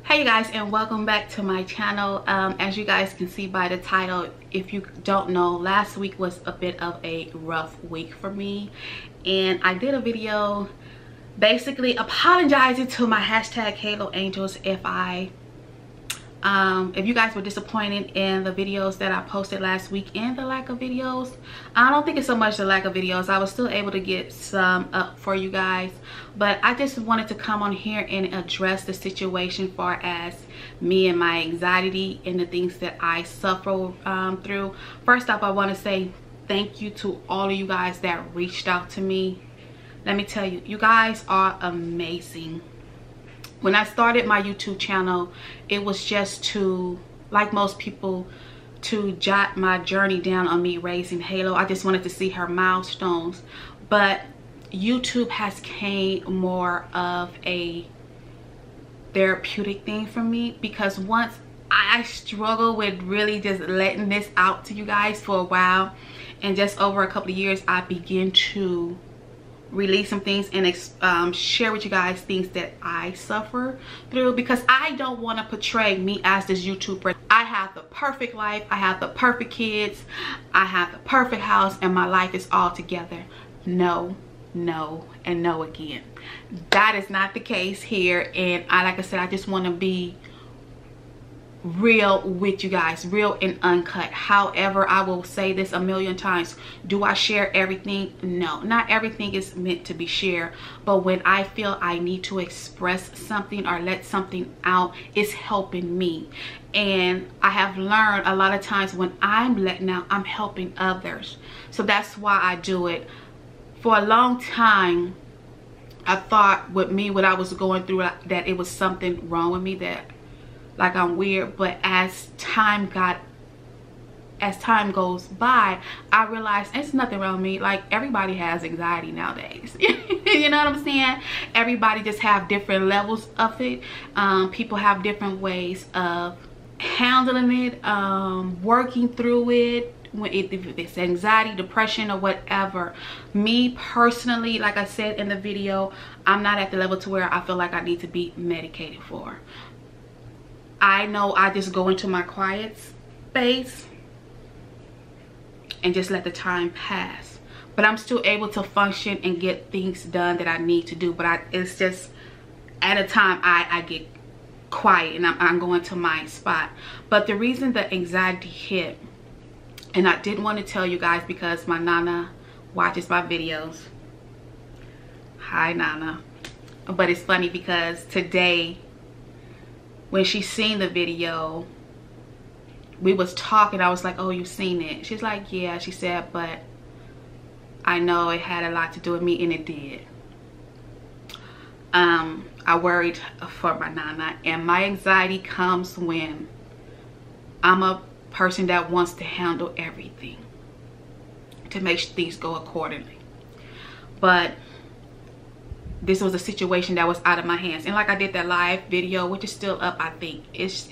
Hey you guys, and welcome back to my channel. As you guys can see by the title, if you don't know, last week was a bit of a rough week for me, and I did a video basically apologizing to my hashtag Halo Angels if you guys were disappointed in the videos that I posted last week and the lack of videos. I don't think it's so much the lack of videos. I was still able to get some up for you guys, but I just wanted to come on here and address the situation far as me and my anxiety and the things that I suffer through. First off, I want to say thank you to all of you guys that reached out to me. Let me tell you, you guys are amazing. When I started my YouTube channel, it was just to, like most people, to jot my journey down on me raising Halo. I just wanted to see her milestones. But YouTube has came more of a therapeutic thing for me, because once I struggled with really just letting this out to you guys for a while, and just over a couple of years I began to release some things and share with you guys things that I suffer through, because I don't want to portray me as this YouTuber. I have the perfect life, I have the perfect kids, I have the perfect house, and my life is all together. No, no, and no again. That is not the case here, and like I said, I just want to be real with you guys, real and uncut. However, I will say this a million times, do I share everything? No, not everything is meant to be shared, but when I feel I need to express something or let something out, it's helping me. And I have learned a lot of times when I'm letting out, I'm helping others. So that's why I do it. For a long time I thought with me, what I was going through, that it was something wrong with me, that like I'm weird. But as time goes by, I realized it's nothing wrong with me. Like, everybody has anxiety nowadays. You know what I'm saying? Everybody just have different levels of it. People have different ways of handling it, working through it, if it's anxiety, depression, or whatever. Me personally, like I said in the video, I'm not at the level to where I feel like I need to be medicated for. I know I just go into my quiet space and just let the time pass, but I'm still able to function and get things done that I need to do. But it's just at a time I get quiet and I'm going to my spot. But the reason the anxiety hit, and I didn't want to tell you guys because my Nana watches my videos. Hi Nana. But it's funny because today, when she seen the video, we was talking. I was like, oh, you seen it? She's like, yeah. She said, but I know it had a lot to do with me, and it did. I worried for my Nana, and my anxiety comes when I'm a person that wants to handle everything to make things go accordingly. But this was a situation that was out of my hands, and like I did that live video, which is still up, I think it's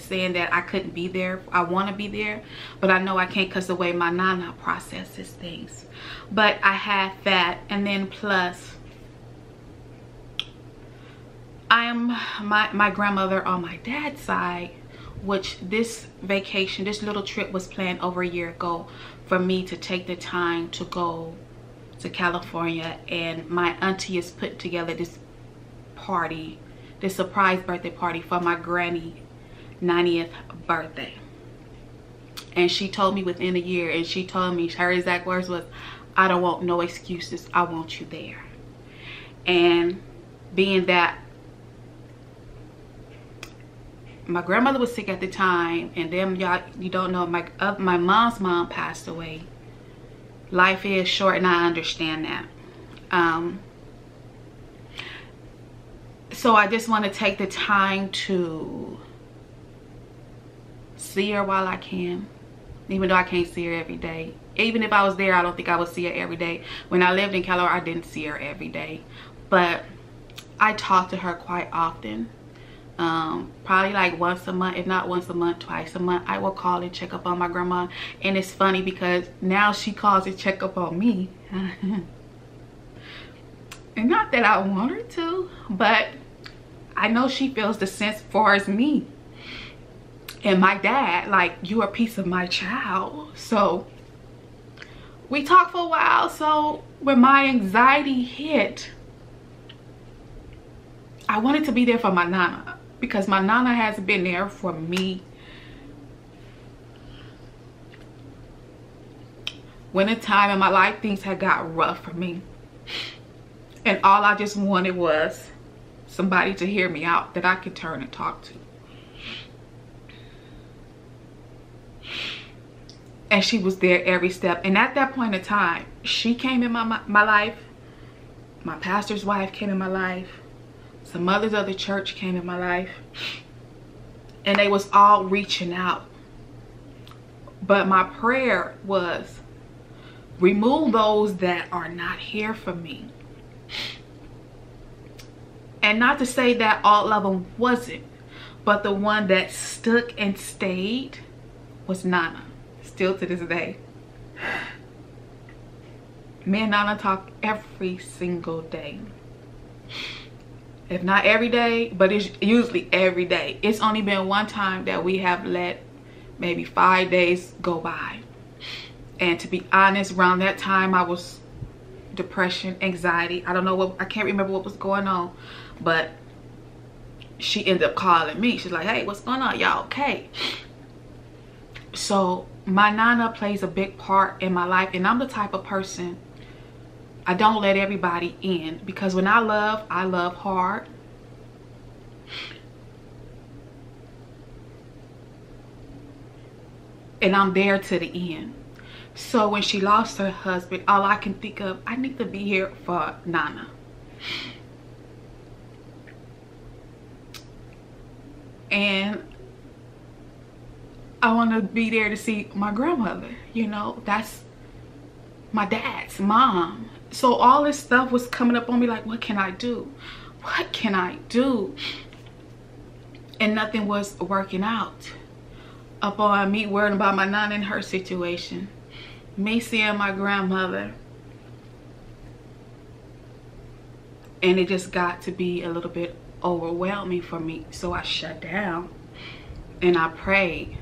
saying that I couldn't be there. I want to be there, but I know I can't because the way my Nana processes things. But I had that, and then plus I am my grandmother on my dad's side, which this vacation, this little trip was planned over a year ago for me to take the time to go to California, and my auntie is putting together this party, this surprise birthday party for my granny 90th birthday. And she told me within a year, and she told me, her exact words was, I don't want no excuses, I want you there. And being that my grandmother was sick at the time, and then y'all, you don't know, my mom's mom passed away. Life is short, and I understand that. So I just want to take the time to see her while I can, even though I can't see her every day. Even if I was there, I don't think I would see her every day. When I lived in California, I didn't see her every day, but I talk to her quite often. Probably like once a month, if not once a month, twice a month, I will call and check up on my grandma. And it's funny because now she calls and check up on me. And not that I want her to, but I know she feels the sense as far as me and my dad, like, you're a piece of my child. So we talked for a while. So when my anxiety hit, I wanted to be there for my nana, because my nana has been there for me when a time in my life things had got rough for me, and all I just wanted was somebody to hear me out that I could turn and talk to. And she was there every step. And at that point in time, she came in my life. My pastor's wife came in my life. Some mothers of the church came in my life. And they was all reaching out. But my prayer was, remove those that are not here for me. And not to say that all of them wasn't, but the one that stuck and stayed was Nana. Still to this day. Me and Nana talk every single day. If not every day, but it's usually every day. It's only been one time that we have let maybe 5 days go by. And to be honest, around that time I was depression, anxiety. I don't know what, I can't remember what was going on, but she ended up calling me. She's like, hey, what's going on? Y'all okay? So my Nana plays a big part in my life, and I'm the type of person, I don't let everybody in, because when I love hard. And I'm there to the end. So when she lost her husband, all I can think of, I need to be here for Nana. And I want to be there to see my grandmother, you know, that's my dad's mom. So all this stuff was coming up on me like, what can I do? What can I do? And nothing was working out. Upon me worrying about my nana and her situation, me seeing my grandmother, and it just got to be a little bit overwhelming for me. So I shut down and I prayed.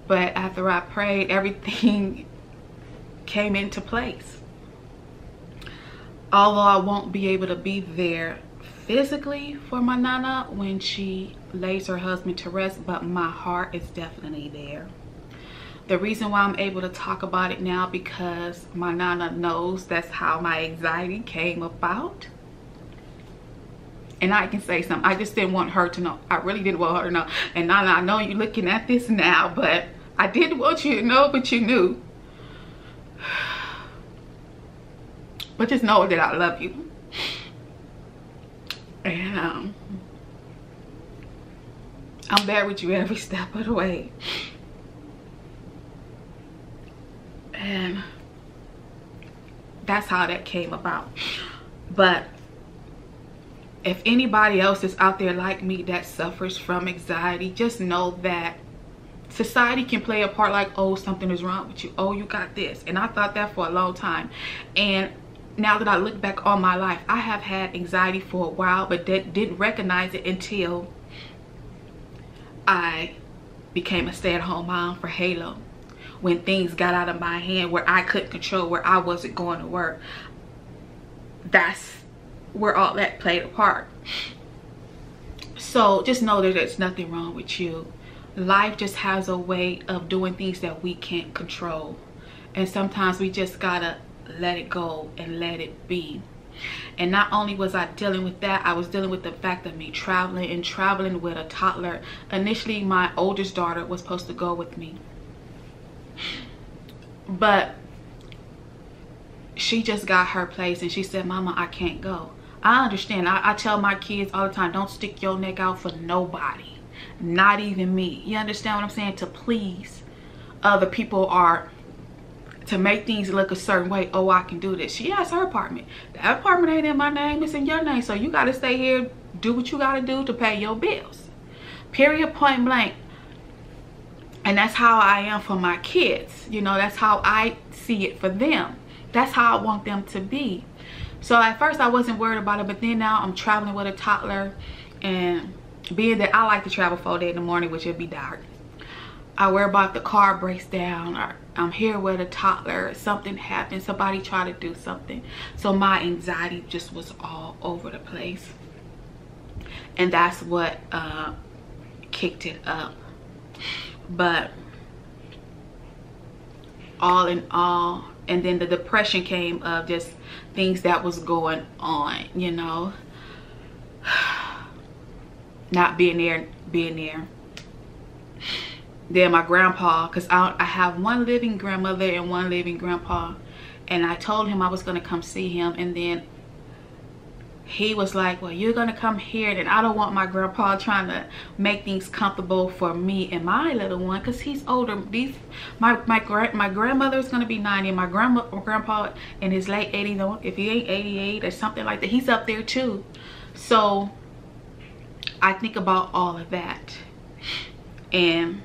But after I prayed, everything came into place. Although I won't be able to be there physically for my nana when she lays her husband to rest, but my heart is definitely there. The reason why I'm able to talk about it now, because my nana knows that's how my anxiety came about. And I can say something. I just didn't want her to know. I really didn't want her to know. And Nana, I know you're looking at this now, but I didn't want you to know, but you knew. But just know that I love you. And I'm there with you every step of the way. And that's how that came about. But if anybody else is out there like me that suffers from anxiety, just know that society can play a part like, oh, something is wrong with you. Oh, you got this. And I thought that for a long time. And now that I look back on my life, I have had anxiety for a while, but didn't recognize it until I became a stay-at-home mom for Halo. When things got out of my hand, where I couldn't control, where I wasn't going to work. That's where all that played a part. So just know that there's nothing wrong with you. Life just has a way of doing things that we can't control. And sometimes we just gotta let it go and let it be. And not only was I dealing with that, I was dealing with the fact of me traveling with a toddler. Initially, my oldest daughter was supposed to go with me, but she just got her place and she said, Mama, I can't go. I understand. I tell my kids all the time, don't stick your neck out for nobody, not even me. You understand what I'm saying? To please other people, are to make things look a certain way. Oh, I can do this. She has her apartment. That apartment ain't in my name, it's in your name. So you got to stay here, do what you got to do to pay your bills. Period, point blank. And that's how I am for my kids. You know, that's how I see it for them. That's how I want them to be. So at first I wasn't worried about it, but then now I'm traveling with a toddler And being that I like to travel 4 days in the morning, which it'll be dark, I worry about the car breaks down, or I'm here with a toddler, or something happens, somebody try to do something. So my anxiety just was all over the place. And that's what kicked it up. But all in all, and then the depression came of just things that was going on, you know. Not being there. Then my grandpa, because I have one living grandmother and one living grandpa, and I told him I was going to come see him, and then he was like, well, you're going to come here, and I don't want my grandpa trying to make things comfortable for me and my little one, because he's older. My grandmother is going to be 90, and my grandpa in his late 80s, if he ain't 88 or something like that, he's up there too. So I think about all of that, and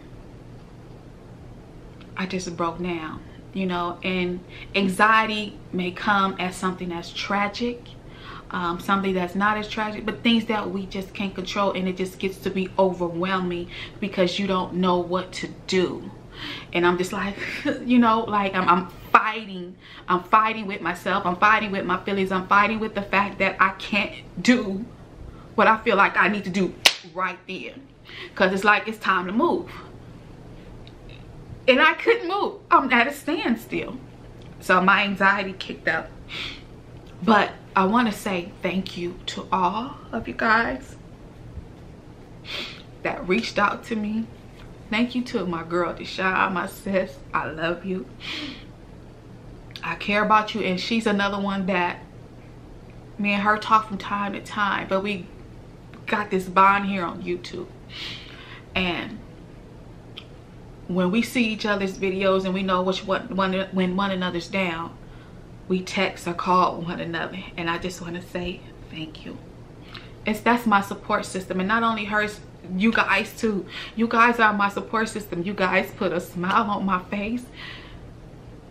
I just broke down, you know. And anxiety may come as something that's tragic, something that's not as tragic, but things that we just can't control, and it just gets to be overwhelming because you don't know what to do. And I'm just like, you know, like I'm fighting with myself, I'm fighting with my feelings, I'm fighting with the fact that I can't do what I feel like I need to do right then, because it's like it's time to move. And I couldn't move. I'm at a standstill. So my anxiety kicked up. But I want to say thank you to all of you guys that reached out to me. Thank you to my girl Deshawn, my sis. I love you. I care about you. And she's another one that me and her talk from time to time. But we got this bond here on YouTube. And when we see each other's videos and we know when one another's down, we text or call one another. And I just want to say thank you. That's my support system. And not only hers, you guys too. You guys are my support system. You guys put a smile on my face.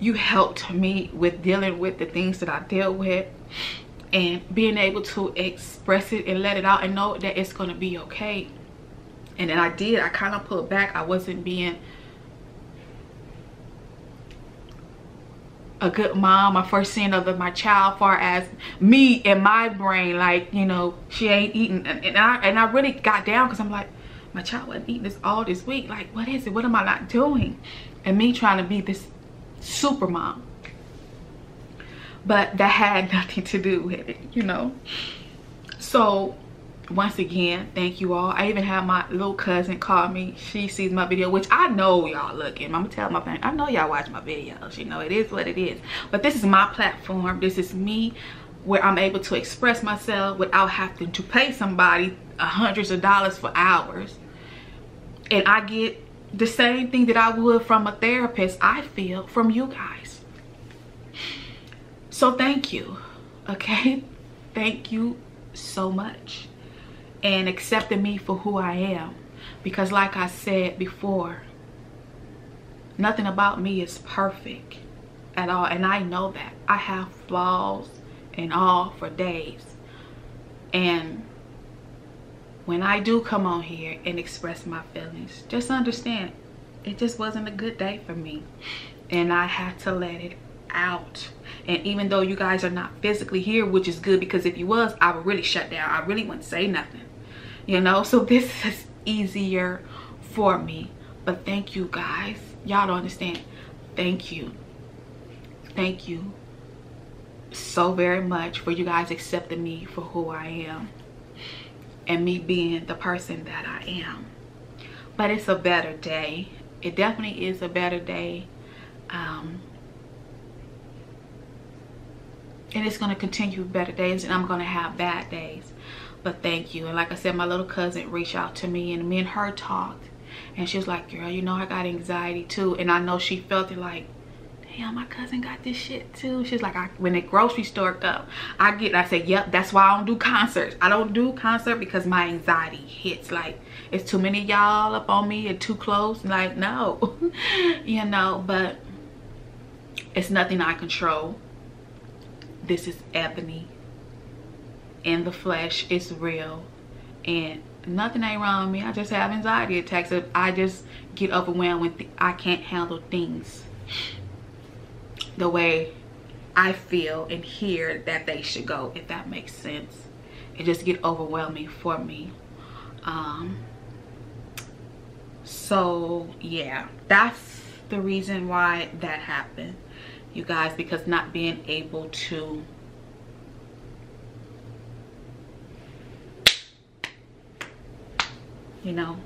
You helped me with dealing with the things that I deal with, and being able to express it and let it out and know that it's going to be okay. And then I kind of pulled back. I wasn't being a good mom. My first seeing of my child, far as me and my brain, like, you know, she ain't eating, and I really got down because I'm like, my child wasn't eating this all this week. Like, what is it? What am I not doing? And me trying to be this super mom, but that had nothing to do with it, you know. So once again, thank you all. I even had my little cousin call me. She sees my video, which I know y'all looking. I'm gonna tell my family, I know y'all watch my videos, you know, it is what it is. But this is my platform. This is me, where I'm able to express myself without having to pay somebody hundreds of dollars for hours. And I get the same thing that I would from a therapist, I feel, from you guys. So thank you, okay? Thank you so much. And accepting me for who I am. Because like I said before, nothing about me is perfect at all. And I know that. I have flaws and all for days. And when I do come on here and express my feelings, just understand, it just wasn't a good day for me. And I had to let it out. And even though you guys are not physically here, which is good, because if you was, I would really shut down. I really wouldn't say nothing, you know. So this is easier for me. But thank you guys. Y'all don't understand. Thank you. Thank you so very much for you guys accepting me for who I am and me being the person that I am. But it's a better day. It definitely is a better day. And it's going to continue with better days, and I'm going to have bad days. But thank you. And like I said, my little cousin reached out to me, and me and her talked, and she was like, girl, you know, I got anxiety too. And I know she felt it, like, damn, my cousin got this shit too. She's like, when the grocery store up, I said, yep, that's why I don't do concerts. I don't do concert because my anxiety hits. Like, it's too many y'all up on me and too close. Like, no. You know, but it's nothing I control. This is Ebony in the flesh. It's real. and nothing ain't wrong with me. I just have anxiety attacks. I just get overwhelmed when I can't handle things the way I feel and hear that they should go, if that makes sense. It just get overwhelming for me. So yeah, that's the reason why that happened, you guys, because not being able to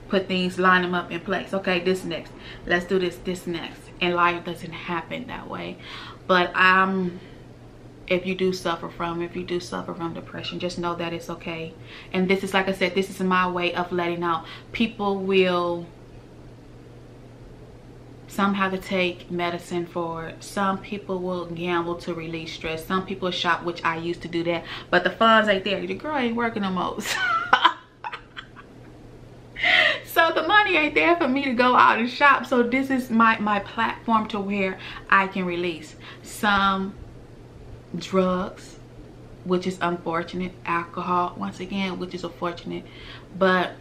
put things, line them up in place. Okay, this next, let's do this next. And life doesn't happen that way. But if you do suffer from depression, just know that it's okay. And this is, like I said, this is my way of letting out. People will, some have to take medicine for it. Some people will gamble to release stress. Some people shop, which I used to do that. But the funds ain't there. The girl ain't working no more. So the money ain't there for me to go out and shop. So this is my platform to where I can release. Some drugs, which is unfortunate. Alcohol, once again, which is unfortunate. But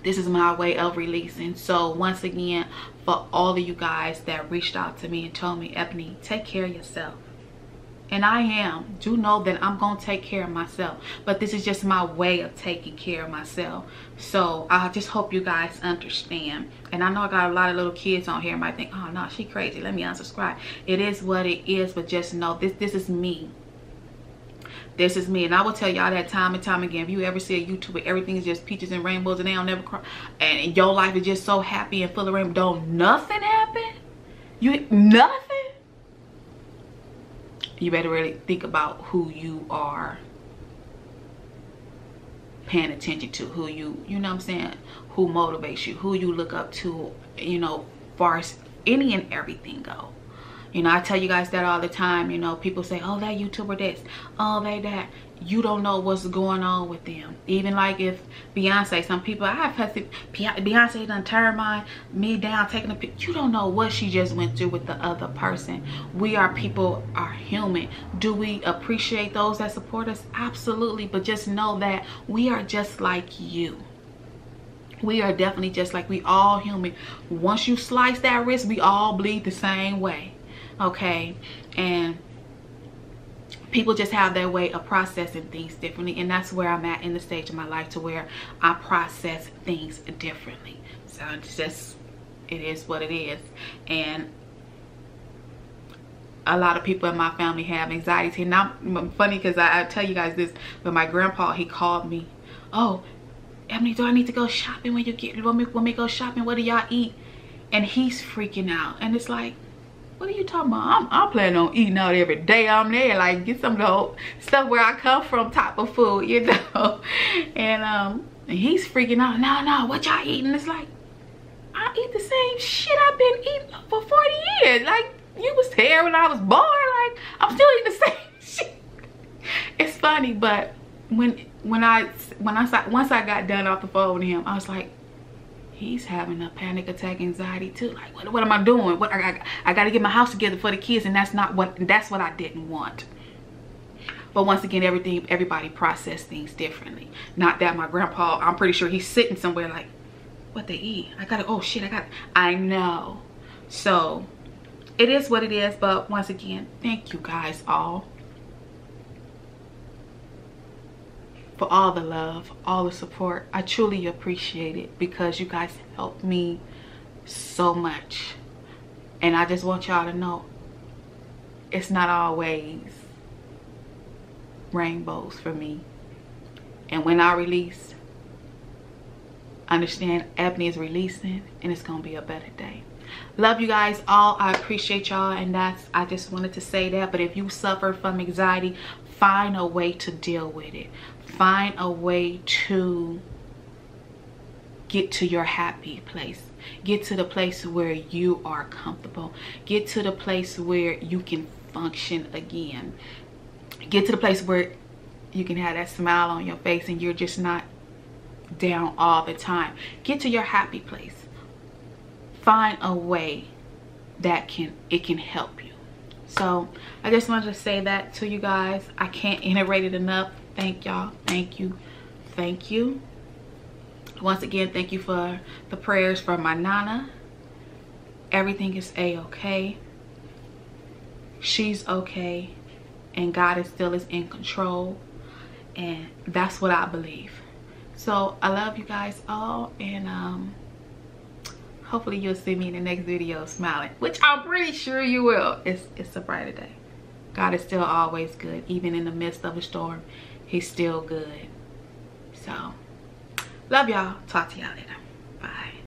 this is my way of releasing. So once again, for all of you guys that reached out to me and told me, Ebony, take care of yourself. And I am. Do know that I'm going to take care of myself. But this is just my way of taking care of myself. So I just hope you guys understand. And I know I got a lot of little kids on here and might think, oh no, she crazy, let me unsubscribe. It is what it is. But just know this is me. This is me. And I will tell y'all that time and time again. If you ever see a YouTube where everything is just peaches and rainbows and they don't never cry, and your life is just so happy and full of rainbows, don't nothing happen? Nothing? You better really think about who you are paying attention to, who you know what I'm saying, who motivates you, who you look up to, far as any and everything go. I tell you guys that all the time. People say, oh, that YouTuber this, oh, they that. You don't know what's going on with them. Even like if Beyonce, some people, I've had Beyonce done turn me down, taking a picture. You don't know what she just went through with the other person. We are people, are human. Do we appreciate those that support us? Absolutely. But just know that we are just like you. We are definitely just like, we all human. Once you slice that wrist, we all bleed the same way. Okay? And people just have their way of processing things differently, and that's where I'm at in the stage of my life, to where I process things differently. So it's just, it is what it is. And a lot of people in my family have anxiety. Now, funny, because I tell you guys this, but my grandpa, he called me, oh, Ebony, do I need to go shopping when we go shopping? What do y'all eat? And he's freaking out. And it's like, what are you talking about? I'm planning on eating out every day I'm there. Like, get some of the whole stuff where I come from type of food, And he's freaking out. No, what y'all eating? It's like, I eat the same shit I've been eating for 40 years. Like, you was here when I was born. Like, I'm still eating the same shit. It's funny, but once I got done off the phone with him, I was like, he's having a panic attack, anxiety too. Like, what am I doing? What I got to get my house together for the kids, and that's what I didn't want. But once again, everybody process things differently. Not that my grandpa, I'm pretty sure he's sitting somewhere like, what they eat? I know. So it is what it is. But once again, thank you guys all for all the love, all the support. I truly appreciate it, because you guys helped me so much. And I just want y'all to know, it's not always rainbows for me. And when I release, understand Ebony is releasing, and it's gonna be a better day. Love you guys all. I appreciate y'all, and I just wanted to say that. But if you suffer from anxiety, find a way to deal with it. Find a way to get to your happy place. Get to the place where you are comfortable. Get to the place where you can function again. Get to the place where you can have that smile on your face and you're just not down all the time. Get to your happy place. Find a way that can help you. So I just wanted to say that to you guys. I can't iterate it enough. Thank y'all. Thank you. Once again, thank you for the prayers for my Nana. Everything is a-okay. She's okay, and God is still in control, and that's what I believe. So I love you guys all, and hopefully you'll see me in the next video smiling, which I'm pretty sure you will. It's a brighter day. God is still always good. Even in the midst of a storm, he's still good. So love y'all. Talk to y'all later.